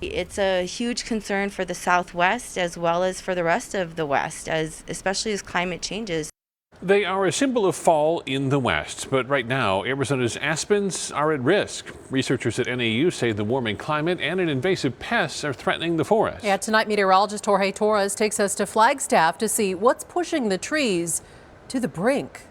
It's a huge concern for the Southwest as well as for the rest of the West, especially as climate changes. They are a symbol of fall in the West, but right now, Arizona's aspens are at risk. Researchers at NAU say the warming climate and an invasive pests are threatening the forest. Yeah, tonight meteorologist Jorge Torres takes us to Flagstaff to see what's pushing the trees to the brink.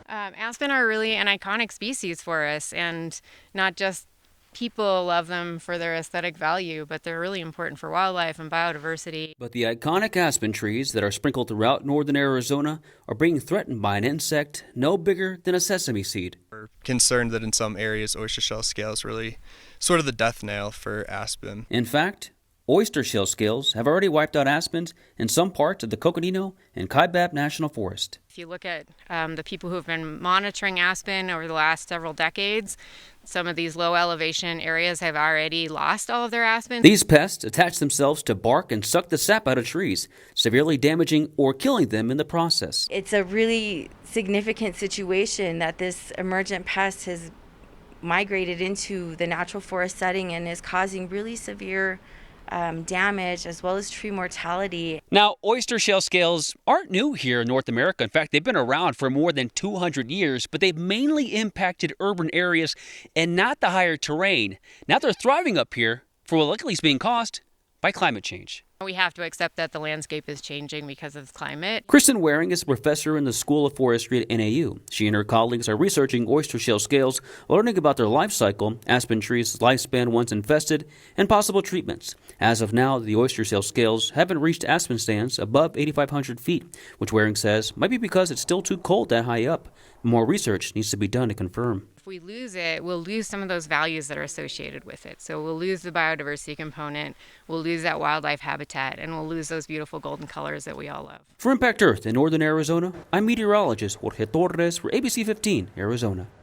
Aspen are really an iconic species for us, and not just people love them for their aesthetic value, but they're really important for wildlife and biodiversity. But the iconic aspen trees that are sprinkled throughout northern Arizona are being threatened by an insect no bigger than a sesame seed. We're concerned that in some areas oystershell scale is really sort of the death nail for aspen. In fact, oystershell scales have already wiped out aspens in some parts of the Coconino and Kaibab National Forest. If you look at the people who have been monitoring aspen over the last several decades, some of these low elevation areas have already lost all of their aspens. These pests attach themselves to bark and suck the sap out of trees, severely damaging or killing them in the process. It's a really significant situation that this emergent pest has migrated into the natural forest setting and is causing really severe damage as well as tree mortality. Now, oystershell scales aren't new here in North America. In fact, they've been around for more than 200 years, but they've mainly impacted urban areas and not the higher terrain. Now they're thriving up here for what luckily is being caused by climate change. We have to accept that the landscape is changing because of climate. Kristen Waring is a professor in the School of Forestry at NAU. She and her colleagues are researching oystershell scales, learning about their life cycle, aspen trees' lifespan once infested, and possible treatments. As of now, the oystershell scales haven't reached aspen stands above 8,500 feet, which Waring says might be because it's still too cold that high up. More research needs to be done to confirm. If we lose it, we'll lose some of those values that are associated with it. So we'll lose the biodiversity component, we'll lose that wildlife habitat, and we'll lose those beautiful golden colors that we all love. For Impact Earth in northern Arizona, I'm meteorologist Jorge Torres for ABC 15, Arizona.